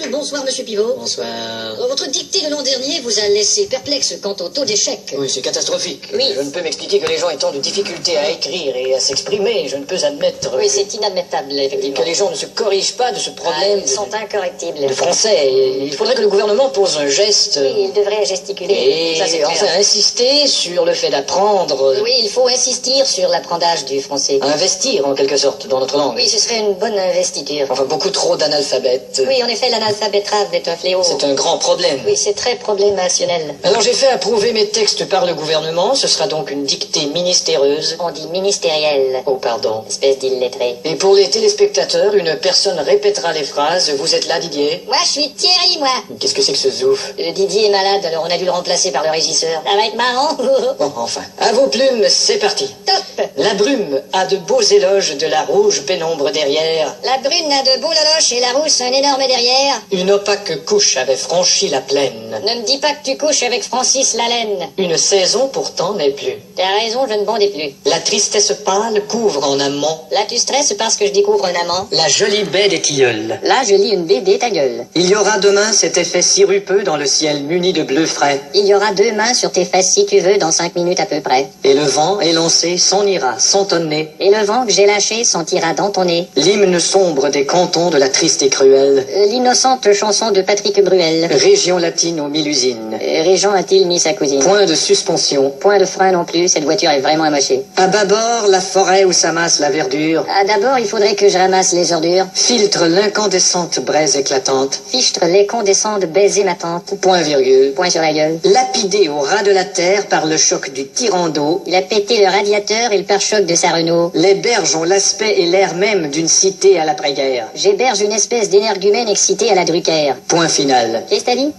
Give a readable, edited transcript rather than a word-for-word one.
Bonsoir, monsieur Pivot. Bonsoir. Votre dictée de l'an dernier vous a laissé perplexe quant au taux d'échec. Oui, c'est catastrophique. Oui. Je ne peux m'expliquer que les gens aient tant de difficultés à écrire et à s'exprimer. Je ne peux admettre Oui, c'est inadmettable, effectivement. que les gens ne se corrigent pas de ce problème Ils sont incorrectibles. de français. Et il faudrait que le gouvernement pose un geste Oui, il devrait gesticuler. et Ça, c'est clair. enfin insister sur le fait d'apprendre, Oui, il faut insister sur l'apprentissage du français. investir en quelque sorte dans notre langue. Oui, ce serait une bonne investiture. Enfin, beaucoup trop d'analphabètes. Oui, en effet, l'analphabétrave est un fléau. C'est un grand problème. Oui, c'est très problémationnel. Alors j'ai fait approuver mes textes par le gouvernement. Ce sera donc une dictée ministéreuse. On dit ministériel. Oh, pardon. Espèce d'illettré. Et pour les téléspectateurs, une personne répétera les phrases. Vous êtes là, Didier? Moi, je suis Thierry, moi. Qu'est-ce que c'est que ce zouf? Didier est malade, alors on a dû le remplacer par le régisseur. Ça va être marrant. Bon, enfin. À vos plumes, c'est parti. Top. La brume a de beaux éloges de la rouge pénombre derrière. La brune a de beaux loloches et la rousse un énorme derrière. Une opaque couche avait franchi la plaine. Ne me dis pas que tu couches avec Francis Lalaine. Une saison pourtant n'est plus. T'as raison, je ne bondais plus. La tristesse pâle couvre en amont Là, tu stresses parce que je découvre un amant. la jolie baie des tilleuls. Là, je lis une BD, ta gueule. Il y aura demain cet effet sirupeux dans le ciel muni de bleu frais. Il y aura 2 mains sur tes fesses si tu veux dans 5 minutes à peu près. Et le vent élancé s'en ira, s'entonner. Et le vent que j'ai lâché sentira dans ton nez. L'hymne sombre des cantons de la triste et cruelle L'innocente chanson de Patrick Bruel. région latine aux 1000 usines. Régent a-t-il mis sa cousine? Point de suspension. Point de frein non plus, cette voiture est vraiment amochée. À bâbord, la forêt où s'amasse la verdure Ah, d'abord, il faudrait que je ramasse les ordures. filtre l'incandescente braise éclatante. Fichtre les condescendent baiser ma tante. Point virgule. Point sur la gueule. Lapidé au ras de la terre par le choc du tyran d'eau, Il a pété le radiateur et le pare-choc de sa Renault. les berges ont l'aspect et l'air même d'une cité à l'après-guerre. J'héberge une espèce d'énergumène excité à la Drucker. Point final. Qu'est-ce que t'as dit?